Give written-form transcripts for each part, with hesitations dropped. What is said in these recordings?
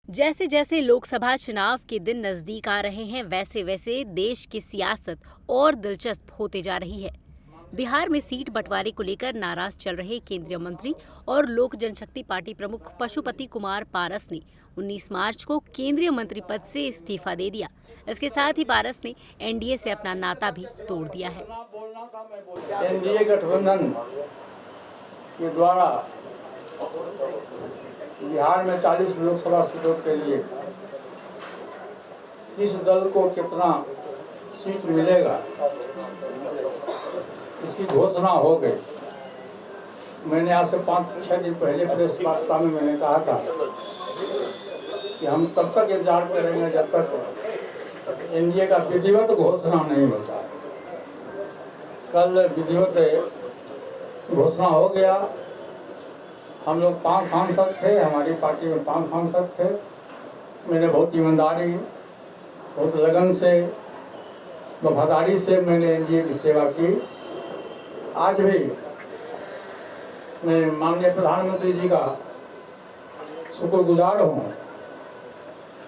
जैसे जैसे लोकसभा चुनाव के दिन नजदीक आ रहे हैं, वैसे वैसे देश की सियासत और दिलचस्प होते जा रही है। बिहार में सीट बंटवारे को लेकर नाराज चल रहे केंद्रीय मंत्री और लोक जनशक्ति पार्टी प्रमुख पशुपति कुमार पारस ने 19 मार्च को केंद्रीय मंत्री पद से इस्तीफा दे दिया। इसके साथ ही पारस ने एनडीए से अपना नाता भी तोड़ दिया है। एनडीए गठबंधन के द्वारा बिहार में 40 लोकसभा सीटों के लिए इस दल को कितना सीट मिलेगा, इसकी घोषणा हो गई। मैंने आज से 5-6 दिन पहले प्रेस वार्ता में मैंने कहा था कि हम तब तक इंतजार करेंगे जब तक एनडीए का विधिवत घोषणा नहीं होता। कल विधिवत घोषणा हो गया। हम लोग 5 सांसद थे, हमारी पार्टी में 5 सांसद थे। मैंने बहुत ईमानदारी, बहुत लगन से, वफादारी से मैंने एनडीए की सेवा की। आज भी मैं माननीय प्रधानमंत्री जी का शुक्रगुजार हूँ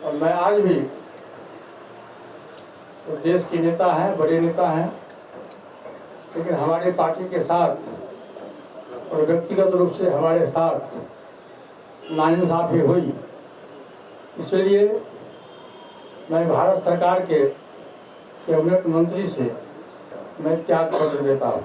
और मैं आज भी तो देश के नेता हैं, बड़े नेता हैं, लेकिन हमारी पार्टी के साथ और व्यक्तिगत रूप से हमारे साथ नाइंसाफी हुई। इसलिए मैं भारत सरकार के कैबिनेट मंत्री से मैं त्याग पत्र देता हूँ।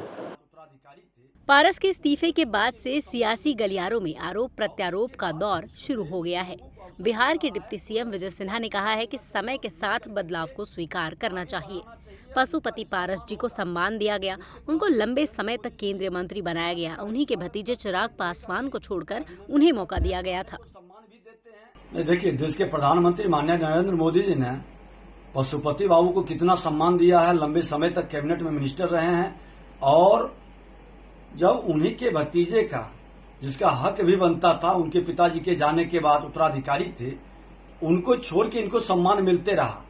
पारस के इस्तीफे के बाद से सियासी गलियारों में आरोप प्रत्यारोप का दौर शुरू हो गया है। बिहार के डिप्टी सीएम विजय सिन्हा ने कहा है कि समय के साथ बदलाव को स्वीकार करना चाहिए। पशुपति पारस जी को सम्मान दिया गया, उनको लंबे समय तक केंद्रीय मंत्री बनाया गया। उन्हीं के भतीजे चिराग पासवान को छोड़कर उन्हें मौका दिया गया था। देखिए, देश के प्रधानमंत्री माननीय नरेंद्र मोदी जी ने पशुपति बाबू को कितना सम्मान दिया है, लंबे समय तक कैबिनेट में मिनिस्टर रहे हैं। और जब उन्हीं के भतीजे का, जिसका हक भी बनता था, उनके पिताजी के जाने के बाद उत्तराधिकारी थे, उनको छोड़ के इनको सम्मान मिलते रहा।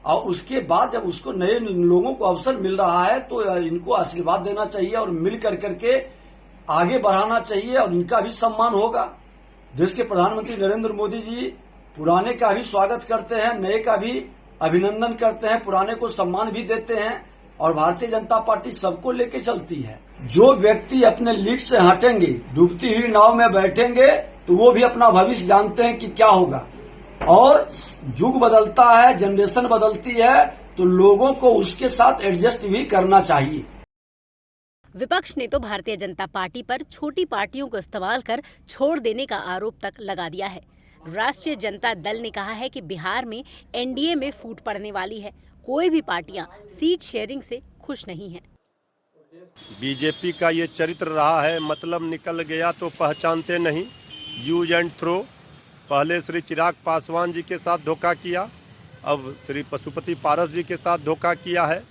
और उसके बाद जब उसको नए लोगों को अवसर मिल रहा है तो इनको आशीर्वाद देना चाहिए और मिल कर करके आगे बढ़ाना चाहिए और इनका भी सम्मान होगा। देश के प्रधानमंत्री नरेंद्र मोदी जी पुराने का भी स्वागत करते हैं, नए का भी अभिनंदन करते हैं, पुराने को सम्मान भी देते हैं और भारतीय जनता पार्टी सबको लेके चलती है। जो व्यक्ति अपने लीक से हटेंगे, डूबती हुई नाव में बैठेंगे, तो वो भी अपना भविष्य जानते हैं कि क्या होगा। और युग बदलता है, जनरेशन बदलती है, तो लोगों को उसके साथ एडजस्ट भी करना चाहिए। विपक्ष ने तो भारतीय जनता पार्टी पर छोटी पार्टियों को इस्तेमाल कर छोड़ देने का आरोप तक लगा दिया है। राष्ट्रीय जनता दल ने कहा है कि बिहार में एनडीए में फूट पड़ने वाली है। कोई भी पार्टियां सीट शेयरिंग से खुश नहीं हैं। बीजेपी का ये चरित्र रहा है, मतलब निकल गया तो पहचानते नहीं, यूज एंड थ्रो। पहले श्री चिराग पासवान जी के साथ धोखा किया, अब श्री पशुपति पारस जी के साथ धोखा किया है।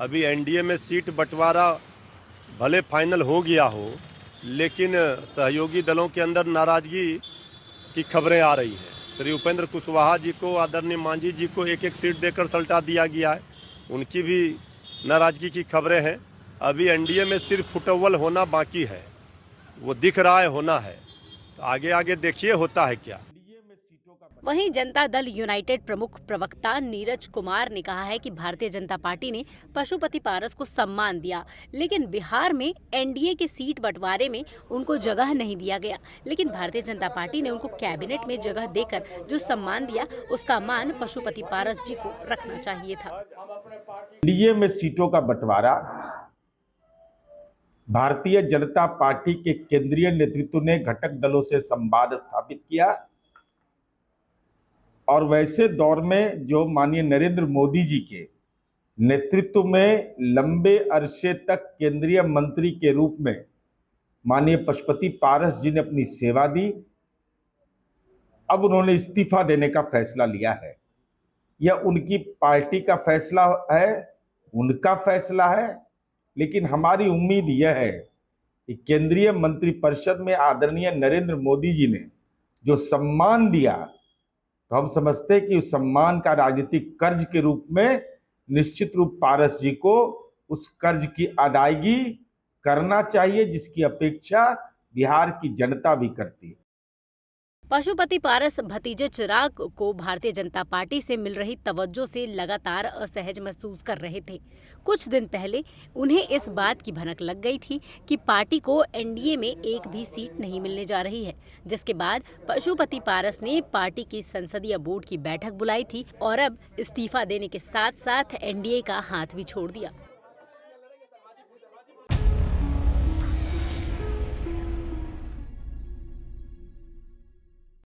अभी एनडीए में सीट बंटवारा भले फाइनल हो गया हो, लेकिन सहयोगी दलों के अंदर नाराजगी की खबरें आ रही है। श्री उपेंद्र कुशवाहा जी को, आदरणीय मांझी जी को एक सीट देकर सल्टा दिया गया है, उनकी भी नाराजगी की खबरें हैं। अभी एनडीए में सिर्फ फुटअव्वल होना बाकी है, वो दिख रहा है, होना है। तो आगे आगे देखिए होता है क्या। वहीं जनता दल यूनाइटेड प्रमुख प्रवक्ता नीरज कुमार ने कहा है कि भारतीय जनता पार्टी ने पशुपति पारस को सम्मान दिया, लेकिन बिहार में एनडीए के सीट बंटवारे में उनको जगह नहीं दिया गया। लेकिन भारतीय जनता पार्टी ने उनको कैबिनेट में जगह देकर जो सम्मान दिया, उसका मान पशुपति पारस जी को रखना चाहिए था। एनडीए में सीटों का बंटवारा भारतीय जनता पार्टी के केंद्रीय नेतृत्व ने घटक दलों से संवाद स्थापित किया और वैसे दौर में जो माननीय नरेंद्र मोदी जी के नेतृत्व में लंबे अरसे तक केंद्रीय मंत्री के रूप में माननीय पशुपति पारस जी ने अपनी सेवा दी, अब उन्होंने इस्तीफा देने का फैसला लिया है। यह उनकी पार्टी का फैसला है, उनका फैसला है, लेकिन हमारी उम्मीद यह है कि केंद्रीय मंत्रिपरिषद में आदरणीय नरेंद्र मोदी जी ने जो सम्मान दिया, तो हम समझते हैं कि उस सम्मान का राजनीतिक कर्ज के रूप में निश्चित रूप पारस जी को उस कर्ज की अदायगी करना चाहिए, जिसकी अपेक्षा बिहार की जनता भी करती है। पशुपति पारस भतीजे चिराग को भारतीय जनता पार्टी से मिल रही तवज्जो से लगातार असहज महसूस कर रहे थे। कुछ दिन पहले उन्हें इस बात की भनक लग गई थी कि पार्टी को एनडीए में एक भी सीट नहीं मिलने जा रही है, जिसके बाद पशुपति पारस ने पार्टी की संसदीय बोर्ड की बैठक बुलाई थी और अब इस्तीफा देने के साथ साथ एनडीए का हाथ भी छोड़ दिया।